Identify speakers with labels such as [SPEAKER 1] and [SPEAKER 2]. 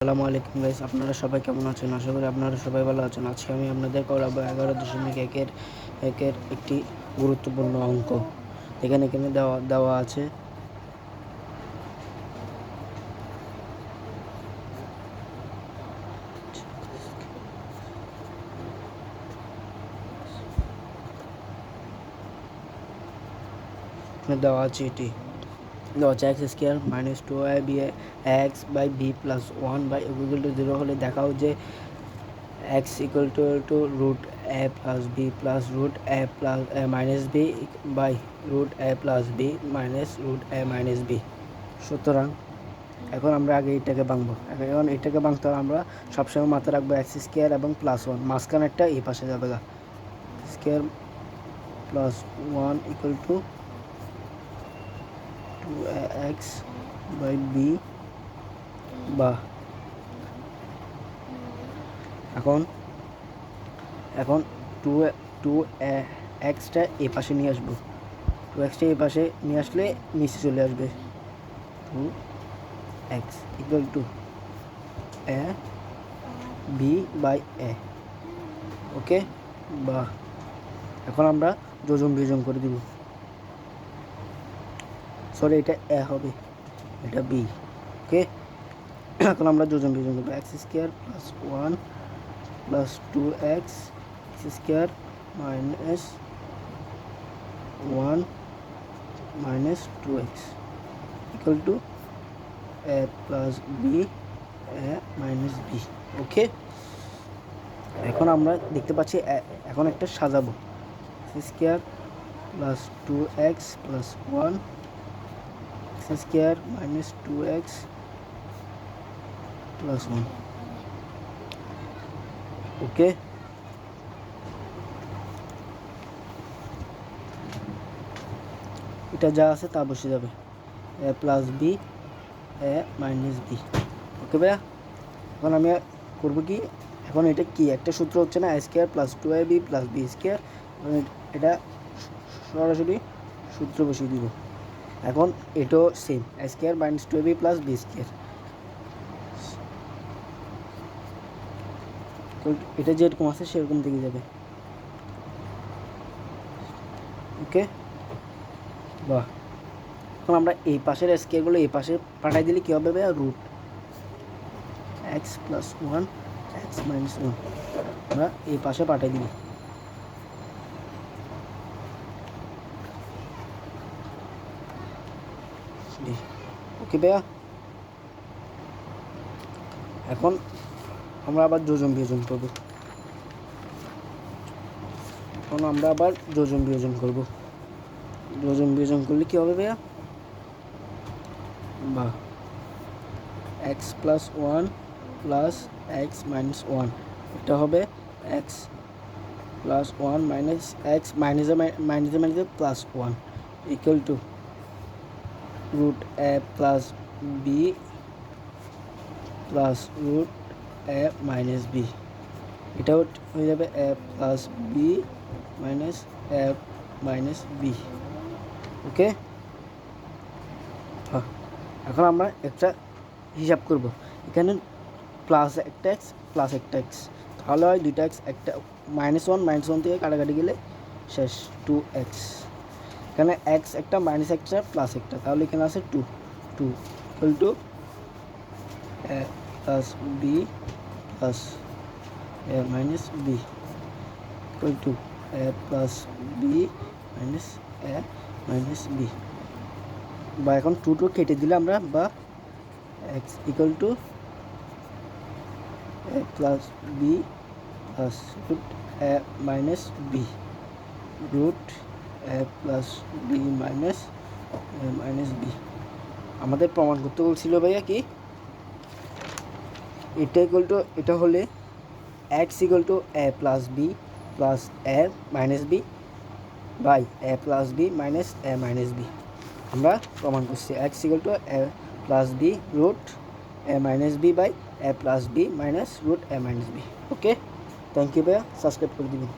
[SPEAKER 1] আসসালামু আলাইকুম গাইস, আপনারা সবাই কেমন আছেন? আশা করি আপনারা সবাই ভালো আছেন। আজকে আমি আপনাদের করাবো 11.1-এর একটি গুরুত্বপূর্ণ অঙ্ক। এখানে দেওয়া আছে এটি দেওয়া আছে x square minus 2ab x by b plus 1/0 হলে দেখাও যে x equal to root a plus b plus root a plus minus b by root a plus b minus root a minus b। সুতরাং এখন আমরা আগে এটাকে ভাঙবো। এখন এটাকে ভাঙতে হবে, আমরা সবসময় মাথায় রাখবো x স্কোয়ার এবং প্লাস 1, মাঝখানেরটা এই পাশে যাবে গা। Square plus 1 equal to 2x by b বা এখন 2xটা এই পাশে নিয়ে আসবো। 2xটা এই পাশে নিয়ে আসলে নিচে চলে আসবে 2x equal to a b by a। Okay, বা এখন আমরা যোজন বিয়োজন করে দিব। সরি, এটা a হবে, এটা b। ওকে, এখন আমরা যোজন বিয়োজন করবো। x square plus 1 plus 2x square minus 1 minus 2x equal to a plus b a minus b। Okay, এখন আমরা দেখতে পাচ্ছি এখন একটা সাজাবো। Square plus 2x plus 1 square minus 2x plus 1। Okay, এটা যা আছে তা বসে যাবে, a plus B a minus B. Okay ভাইয়া, এখন আমি করবো কি, এখন এটা কি একটা সূত্র হচ্ছে না, a square plus 2ab plus B square, এটা সরাসরি সূত্র বসিয়ে দিব। এখন এটাও same, a square minus 2ab plus B square, এটা যেরকম আছে সেরকম দিকে যাবে। ওকে, বাহ, এখন আমরা এই পাশের স্কোয়ারগুলো এই পাশে পাঠাই দিলে কী হবে ভাইয়া, root x plus 1 x minus 1 আমরা এই পাশে পাঠাই দিই। ওকে ভাইয়া, এখন আমরা আবার যোজন বিয়োজন করব। যোজন বিয়োজন করলে কী হবে ভাইয়া, বা x plus 1 plus x minus 1, এটা হবে এক্স প্লাস 1 মাইনাস এক্স মাইনাসে plus 1 equal to root A plus B plus root A minus B. এটা হয়ে যাবে A plus B minus A minus B. Okay, এখন আমরা একটা হিসাব করব। এখানে প্লাস একটা এক্স প্লাস একটা এক্স, তাহলে হয় 2টা এক্স, একটা -1 থেকে কাটাকাটি গেলে শেষ 2x। এখানে এক্স একটা মাইনাস একটা প্লাস একটা, তাহলে এখানে আছে 2 equal to a plus B plus a minus b equal to a plus B minus A minus b. বা এখন 2 কেটে দিলে আমরা, বা x equal to a plus B plus root A minus b, root A plus B minus A minus b. আমাদের প্রমাণ করতে বলছিল ভাইয়া কি, এটা ইকুয়াল টু, এটা হলে x equal to a plus B plus a minus b by a plus B minus A minus b. আমরা প্রমাণ করছি x equal to a plus b root A minus b by a plus B minus root A minus B. Okay, thank you ভাইয়া, subscribe করে দিবেন।